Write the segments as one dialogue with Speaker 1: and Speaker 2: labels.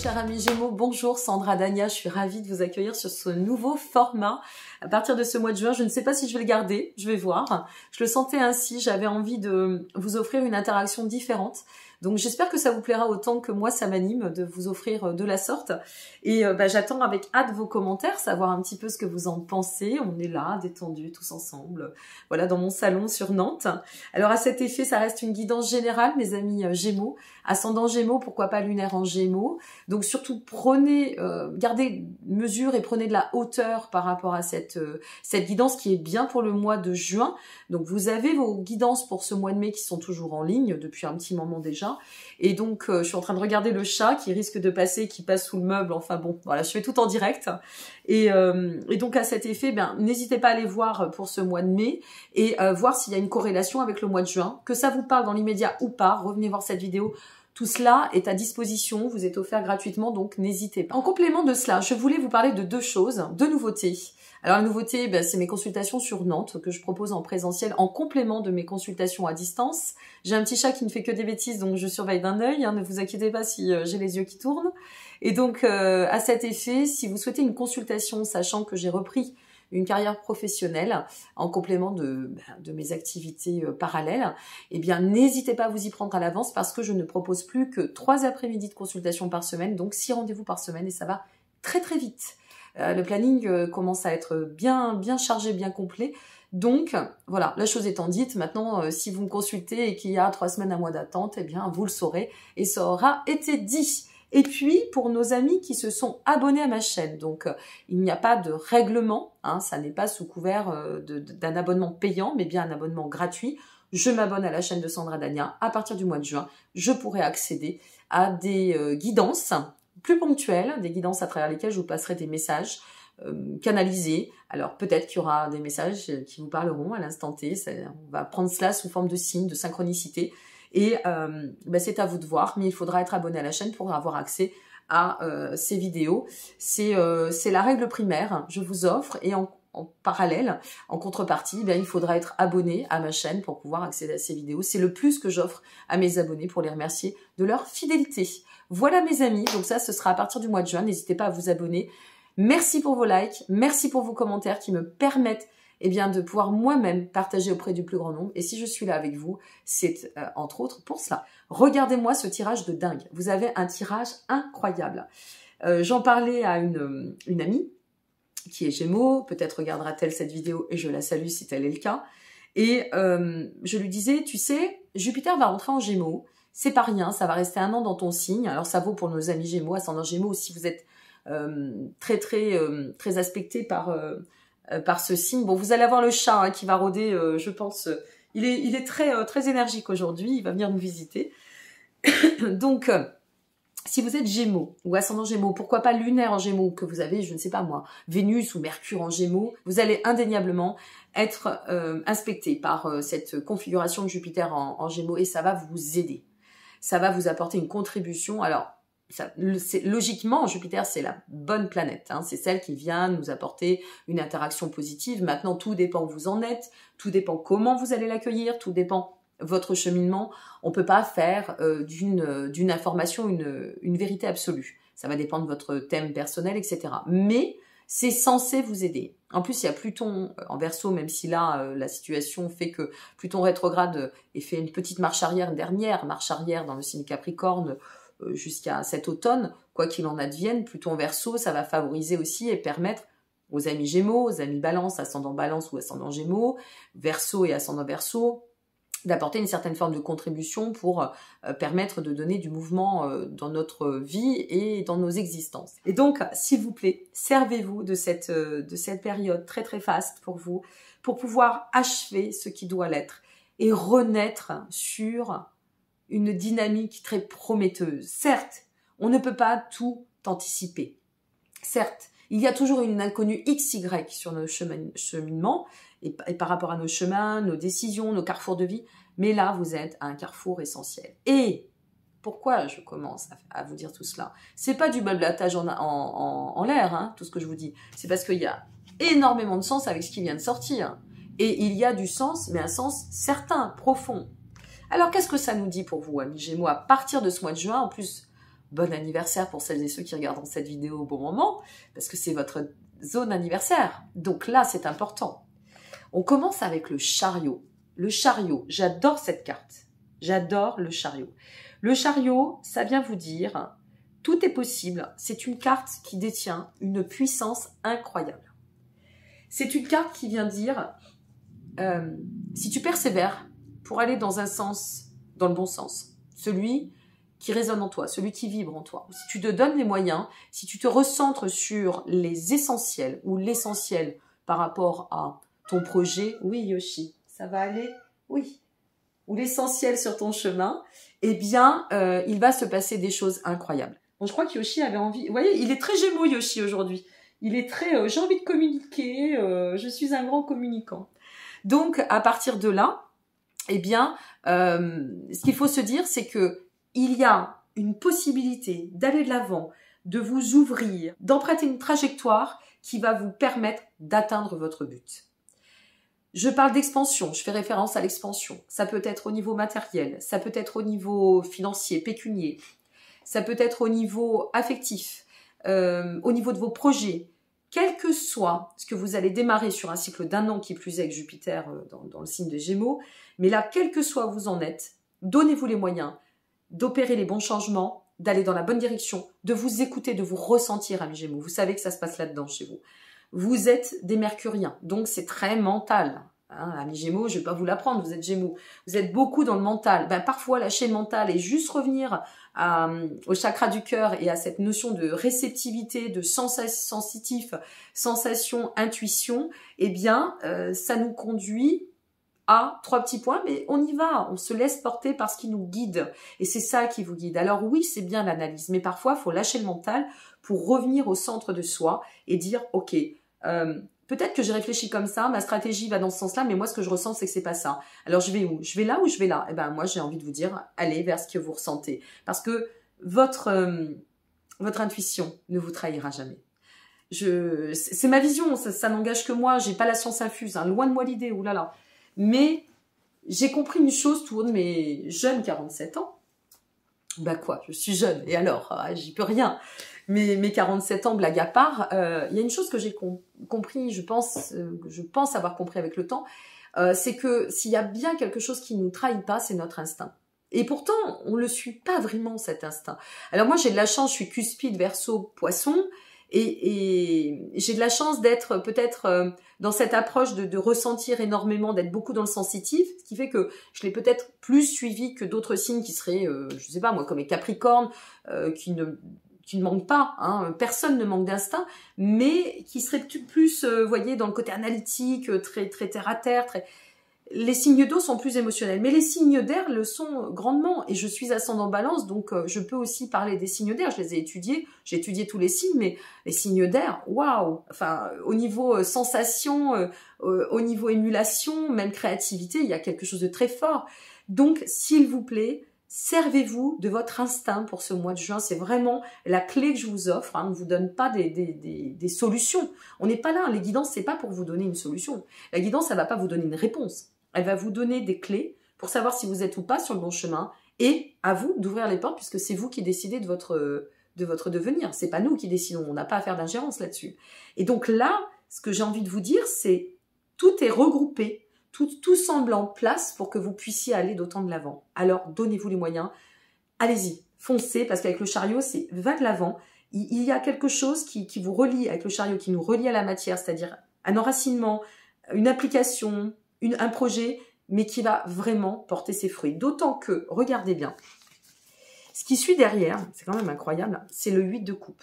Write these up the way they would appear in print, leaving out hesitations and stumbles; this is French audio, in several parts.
Speaker 1: chers amis Gémeaux, bonjour, Sandra Dania, je suis ravie de vous accueillir sur ce nouveau format. À partir de ce mois de juin, je ne sais pas si je vais le garder, je vais voir. Je le sentais ainsi, j'avais envie de vous offrir une interaction différente. Donc j'espère que ça vous plaira autant que moi ça m'anime de vous offrir de la sorte. Et j'attends avec hâte vos commentaires, savoir un petit peu ce que vous en pensez. On est là, détendus, tous ensemble, voilà, dans mon salon sur Nantes. Alors à cet effet, ça reste une guidance générale, mes amis Gémeaux. Ascendant Gémeaux, pourquoi pas lunaire en Gémeaux. Donc surtout prenez, gardez mesure et prenez de la hauteur par rapport à cette guidance qui est bien pour le mois de juin. Donc vous avez vos guidances pour ce mois de mai qui sont toujours en ligne depuis un petit moment déjà. Et donc je suis en train de regarder le chat qui risque de passer, qui passe sous le meuble. Enfin bon, voilà, je fais tout en direct. Et donc à cet effet, n'hésitez pas à aller voir pour ce mois de mai et voir s'il y a une corrélation avec le mois de juin. Que ça vous parle dans l'immédiat ou pas, revenez voir cette vidéo. Tout cela est à disposition, vous êtes offert gratuitement, donc n'hésitez pas. En complément de cela, je voulais vous parler de deux choses, deux nouveautés. Alors la nouveauté, c'est mes consultations sur Nantes que je propose en présentiel en complément de mes consultations à distance. J'ai un petit chat qui ne fait que des bêtises, donc je surveille d'un œil, ne vous inquiétez pas si j'ai les yeux qui tournent. Et donc à cet effet, si vous souhaitez une consultation, sachant que j'ai repris une carrière professionnelle en complément de mes activités parallèles, eh bien n'hésitez pas à vous y prendre à l'avance parce que je ne propose plus que 3 après-midi de consultation par semaine, donc 6 rendez-vous par semaine et ça va très très vite. Le planning commence à être bien chargé, bien complet. Donc voilà, la chose étant dite, maintenant si vous me consultez et qu'il y a 3 semaines, un mois d'attente, eh bien vous le saurez et ça aura été dit. Et puis, pour nos amis qui se sont abonnés à ma chaîne, donc il n'y a pas de règlement, ça n'est pas sous couvert d'un abonnement payant, mais bien un abonnement gratuit. Je m'abonne à la chaîne de Sandra Dania. À partir du mois de juin, je pourrai accéder à des guidances plus ponctuelles, des guidances à travers lesquelles je vous passerai des messages canalisés. Alors peut-être qu'il y aura des messages qui vous parleront à l'instant T. On va prendre cela sous forme de signes, de synchronicité. Et c'est à vous de voir, mais il faudra être abonné à la chaîne pour avoir accès à ces vidéos. C'est la règle primaire, je vous offre, et en parallèle, en contrepartie, il faudra être abonné à ma chaîne pour pouvoir accéder à ces vidéos. C'est le plus que j'offre à mes abonnés pour les remercier de leur fidélité. Voilà mes amis, donc ça ce sera à partir du mois de juin, n'hésitez pas à vous abonner. Merci pour vos likes, merci pour vos commentaires qui me permettent de pouvoir moi-même partager auprès du plus grand nombre. Et si je suis là avec vous, c'est entre autres pour cela. Regardez-moi ce tirage de dingue. Vous avez un tirage incroyable. J'en parlais à une amie qui est Gémeaux. Peut-être regardera-t-elle cette vidéo et je la salue si tel est le cas. Et je lui disais, tu sais, Jupiter va rentrer en Gémeaux. C'est pas rien, ça va rester 1 an dans ton signe. Alors ça vaut pour nos amis Gémeaux, ascendant Gémeaux, si vous êtes très aspecté par ce signe. Bon, vous allez avoir le chat qui va rôder, je pense. Il est très énergique aujourd'hui, il va venir nous visiter. Donc, si vous êtes Gémeaux ou ascendant Gémeaux, pourquoi pas lunaire en Gémeaux, que vous avez, je ne sais pas moi, Vénus ou Mercure en Gémeaux, vous allez indéniablement être inspecté par cette configuration de Jupiter en Gémeaux et ça va vous aider. Ça va vous apporter une contribution. Alors, logiquement, Jupiter, c'est la bonne planète. C'est celle qui vient nous apporter une interaction positive. Maintenant, tout dépend où vous en êtes, tout dépend comment vous allez l'accueillir, tout dépend votre cheminement. On ne peut pas faire d'une information une vérité absolue. Ça va dépendre de votre thème personnel, etc. Mais c'est censé vous aider. En plus, il y a Pluton en Verseau, même si là, la situation fait que Pluton rétrograde et fait une petite marche arrière, une dernière marche arrière dans le signe Capricorne, jusqu'à cet automne, quoi qu'il en advienne, Pluton Verseau, ça va favoriser aussi et permettre aux amis Gémeaux, aux amis Balance, ascendant Balance ou ascendant Gémeaux, Verseau et ascendant Verseau, d'apporter une certaine forme de contribution pour permettre de donner du mouvement dans notre vie et dans nos existences. Et donc, s'il vous plaît, servez-vous de cette période très faste pour vous, pour pouvoir achever ce qui doit l'être et renaître sur une dynamique très prometteuse. Certes, on ne peut pas tout anticiper. Certes, il y a toujours une inconnue XY sur nos cheminements et par rapport à nos chemins, nos décisions, nos carrefours de vie. Mais là, vous êtes à un carrefour essentiel. Et pourquoi je commence à vous dire tout cela? C'est pas du blablatage en l'air, tout ce que je vous dis. C'est parce qu'il y a énormément de sens avec ce qui vient de sortir. Et il y a du sens, mais un sens certain, profond. Alors, qu'est-ce que ça nous dit pour vous, amis Gémeaux, à partir de ce mois de juin? En plus, bon anniversaire pour celles et ceux qui regardent cette vidéo au bon moment, parce que c'est votre zone anniversaire. Donc là, c'est important. On commence avec le chariot. Le chariot, j'adore cette carte. J'adore le chariot. Le chariot, ça vient vous dire, tout est possible. C'est une carte qui détient une puissance incroyable. C'est une carte qui vient dire, si tu persévères pour aller dans un sens, dans le bon sens, celui qui résonne en toi, celui qui vibre en toi, si tu te donnes les moyens, si tu te recentres sur les essentiels ou l'essentiel par rapport à ton projet, oui Yoshi, ça va aller, oui, ou l'essentiel sur ton chemin, eh bien, il va se passer des choses incroyables. Bon, je crois que Yoshi avait envie, vous voyez, il est très Gémeaux Yoshi aujourd'hui. Il est très, j'ai envie de communiquer, je suis un grand communicant. Donc, à partir de là, eh bien, ce qu'il faut se dire, c'est que il y a une possibilité d'aller de l'avant, de vous ouvrir, d'emprunter une trajectoire qui va vous permettre d'atteindre votre but. Je parle d'expansion, je fais référence à l'expansion. Ça peut être au niveau matériel, ça peut être au niveau financier, pécunier, ça peut être au niveau affectif, au niveau de vos projets. Quel que soit ce que vous allez démarrer sur un cycle d'un an, qui plus est avec Jupiter dans le signe des Gémeaux, mais là, quel que soit où vous en êtes, donnez-vous les moyens d'opérer les bons changements, d'aller dans la bonne direction, de vous écouter, de vous ressentir, amis Gémeaux. Vous savez que ça se passe là-dedans chez vous. Vous êtes des Mercuriens, donc c'est très mental. Hein, amis Gémeaux, je ne vais pas vous l'apprendre, vous êtes Gémeaux. Vous êtes beaucoup dans le mental. Ben, parfois, lâcher le mental et juste revenir au chakra du cœur et à cette notion de réceptivité, de sensitif, sensation, intuition, eh bien, ça nous conduit à 3 petits points, mais on y va, on se laisse porter par ce qui nous guide. Et c'est ça qui vous guide. Alors oui, c'est bien l'analyse, mais parfois, il faut lâcher le mental pour revenir au centre de soi et dire, ok, peut-être que j'ai réfléchi comme ça, ma stratégie va dans ce sens-là, mais moi, ce que je ressens, c'est que c'est pas ça. Alors, je vais où? Je vais là ou je vais là? Eh ben, moi, j'ai envie de vous dire, allez vers ce que vous ressentez. Parce que votre intuition ne vous trahira jamais. C'est ma vision, ça n'engage que moi, j'ai pas la science infuse, hein, loin de moi l'idée, oulala. Mais j'ai compris une chose tout de mes jeunes 47 ans. Bah quoi, je suis jeune, et alors, j'y peux rien. Mais mes 47 ans, blague à part, il y a une chose que j'ai compris, je pense avoir compris avec le temps, c'est que s'il y a bien quelque chose qui nous trahit pas, c'est notre instinct. Et pourtant, on le suit pas vraiment, cet instinct. Alors moi, j'ai de la chance, je suis cuspide, Verseau, Poisson, et j'ai de la chance d'être peut-être dans cette approche de ressentir énormément, d'être beaucoup dans le sensitif, ce qui fait que je l'ai peut-être plus suivi que d'autres signes qui seraient, je sais pas moi, comme les Capricornes, qui ne manquent pas, hein, personne ne manque d'instinct, mais qui seraient plus, voyez, dans le côté analytique, très terre à terre, très... Les signes d'eau sont plus émotionnels, mais les signes d'air le sont grandement. Et je suis ascendant Balance, donc je peux aussi parler des signes d'air. Je les ai étudiés, j'ai étudié tous les signes, mais les signes d'air, waouh! Enfin, au niveau sensation, au niveau émulation, même créativité, il y a quelque chose de très fort. Donc, s'il vous plaît, servez-vous de votre instinct pour ce mois de juin. C'est vraiment la clé que je vous offre. Hein. On ne vous donne pas des solutions. On n'est pas là. Les guidances, c'est pas pour vous donner une solution. La guidance, ça va pas vous donner une réponse. Elle va vous donner des clés pour savoir si vous êtes ou pas sur le bon chemin, et à vous d'ouvrir les portes, puisque c'est vous qui décidez de votre devenir. C'est pas nous qui décidons, on n'a pas à faire d'ingérence là-dessus. Et donc là, ce que j'ai envie de vous dire, c'est tout est regroupé, tout semble en place pour que vous puissiez aller d'autant de l'avant. Alors donnez-vous les moyens, allez-y, foncez, parce qu'avec le chariot, c'est va de l'avant. Il y a quelque chose qui vous relie avec le chariot, qui nous relie à la matière, c'est-à-dire un enracinement, une application, un projet, mais qui va vraiment porter ses fruits. D'autant que, regardez bien, ce qui suit derrière, c'est quand même incroyable, c'est le 8 de coupe.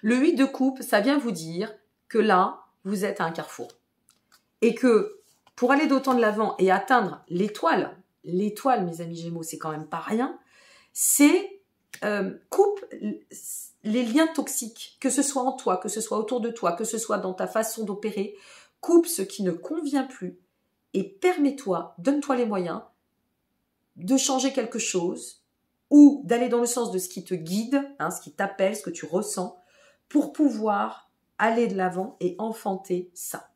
Speaker 1: Le 8 de coupe, ça vient vous dire que là, vous êtes à un carrefour. Et que pour aller d'autant de l'avant et atteindre l'étoile, mes amis Gémeaux, c'est quand même pas rien, c'est coupe les liens toxiques, que ce soit en toi, que ce soit autour de toi, que ce soit dans ta façon d'opérer, coupe ce qui ne convient plus et permets-toi, donne-toi les moyens de changer quelque chose ou d'aller dans le sens de ce qui te guide, hein, ce qui t'appelle, ce que tu ressens, pour pouvoir aller de l'avant et enfanter ça.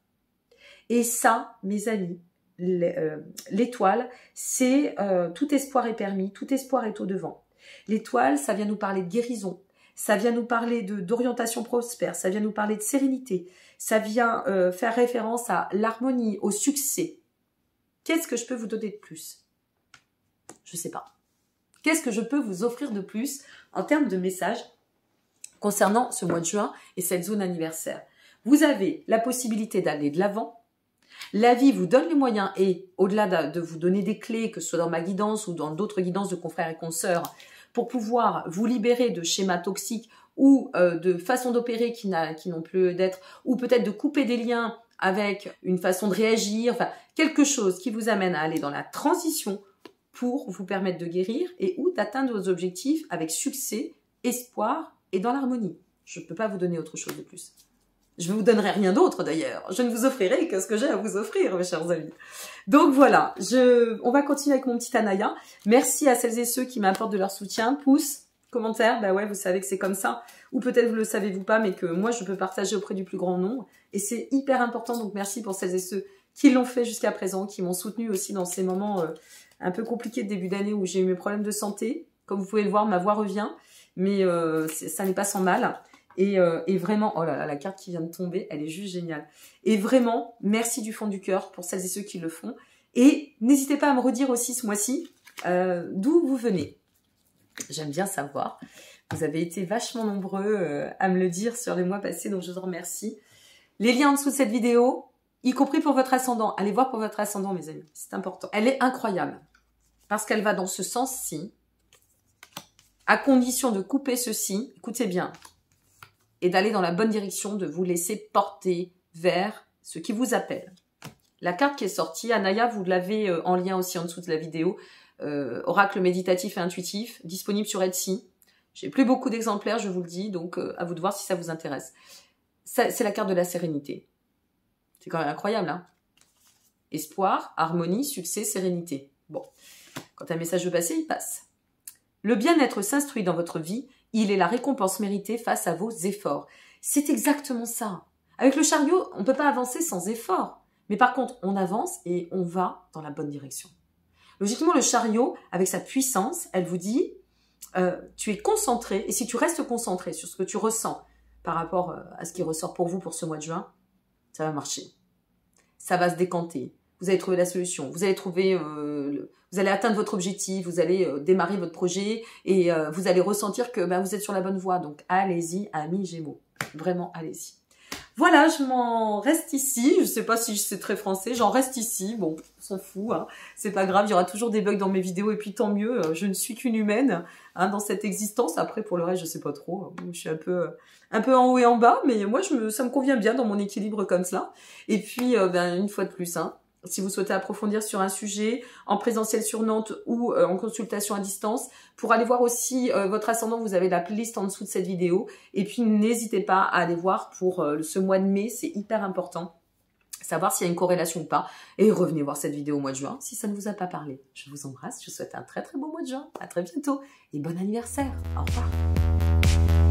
Speaker 1: Et ça, mes amis, l'étoile, c'est tout espoir est permis, tout espoir est au devant. L'étoile, ça vient nous parler de guérison, ça vient nous parler d'orientation prospère, ça vient nous parler de sérénité, ça vient faire référence à l'harmonie, au succès. Qu'est-ce que je peux vous donner de plus? Je ne sais pas. Qu'est-ce que je peux vous offrir de plus en termes de messages concernant ce mois de juin et cette zone anniversaire? Vous avez la possibilité d'aller de l'avant. La vie vous donne les moyens et au-delà de vous donner des clés, que ce soit dans ma guidance ou dans d'autres guidances de confrères et consoeurs, pour pouvoir vous libérer de schémas toxiques ou de façons d'opérer qui n'ont plus d'être, ou peut-être de couper des liens avec une façon de réagir, enfin quelque chose qui vous amène à aller dans la transition pour vous permettre de guérir et ou d'atteindre vos objectifs avec succès, espoir et dans l'harmonie. Je ne peux pas vous donner autre chose de plus. Je ne vous donnerai rien d'autre d'ailleurs. Je ne vous offrirai que ce que j'ai à vous offrir, mes chers amis. Donc voilà, on va continuer avec mon petit Anaya. Merci à celles et ceux qui m'apportent de leur soutien. Pouce, commentaire, bah ouais, vous savez que c'est comme ça. Ou peut-être vous le savez-vous pas, mais que moi je peux partager auprès du plus grand nombre. Et c'est hyper important, donc merci pour celles et ceux qui l'ont fait jusqu'à présent, qui m'ont soutenu aussi dans ces moments un peu compliqués de début d'année où j'ai eu mes problèmes de santé. Comme vous pouvez le voir, ma voix revient, mais ça n'est pas sans mal. Et vraiment, oh là là, la carte qui vient de tomber, elle est juste géniale. Et vraiment, merci du fond du cœur pour celles et ceux qui le font. Et n'hésitez pas à me redire aussi ce mois-ci d'où vous venez. J'aime bien savoir. Vous avez été vachement nombreux à me le dire sur les mois passés, donc je vous en remercie. Les liens en dessous de cette vidéo, y compris pour votre ascendant. Allez voir pour votre ascendant, mes amis, c'est important. Elle est incroyable parce qu'elle va dans ce sens-ci, à condition de couper ceci, écoutez bien, et d'aller dans la bonne direction, de vous laisser porter vers ce qui vous appelle. La carte qui est sortie, Anaya, vous l'avez en lien aussi en dessous de la vidéo, oracle méditatif et intuitif, disponible sur Etsy. J'ai plus beaucoup d'exemplaires, je vous le dis, donc à vous de voir si ça vous intéresse. C'est la carte de la sérénité. C'est quand même incroyable, hein? Espoir, harmonie, succès, sérénité. Bon, quand un message veut passer, il passe. Le bien-être s'instruit dans votre vie, il est la récompense méritée face à vos efforts. C'est exactement ça. Avec le chariot, on ne peut pas avancer sans effort. Mais par contre, on avance et on va dans la bonne direction. Logiquement, le chariot, avec sa puissance, elle vous dit, tu es concentré, et si tu restes concentré sur ce que tu ressens par rapport à ce qui ressort pour vous pour ce mois de juin, ça va marcher. Ça va se décanter. Vous allez trouver la solution. Vous allez trouver, vous allez atteindre votre objectif. Vous allez démarrer votre projet et vous allez ressentir que vous êtes sur la bonne voie. Donc allez-y, amis Gémeaux. Vraiment, allez-y. Voilà, je m'en reste ici. Je sais pas si c'est très français. J'en reste ici. Bon, on s'en fout. Hein. C'est pas grave. Il y aura toujours des bugs dans mes vidéos et puis tant mieux. Je ne suis qu'une humaine dans cette existence. Après, pour le reste, je sais pas trop. Je suis un peu en haut et en bas, mais moi, ça me convient bien dans mon équilibre comme cela. Et puis, une fois de plus, si vous souhaitez approfondir sur un sujet, en présentiel sur Nantes ou en consultation à distance, pour aller voir aussi votre ascendant, vous avez la playlist en dessous de cette vidéo. Et puis, n'hésitez pas à aller voir pour ce mois de mai, c'est hyper important. Savoir s'il y a une corrélation ou pas. Et revenez voir cette vidéo au mois de juin si ça ne vous a pas parlé. Je vous embrasse, je vous souhaite un très très beau mois de juin. À très bientôt et bon anniversaire. Au revoir.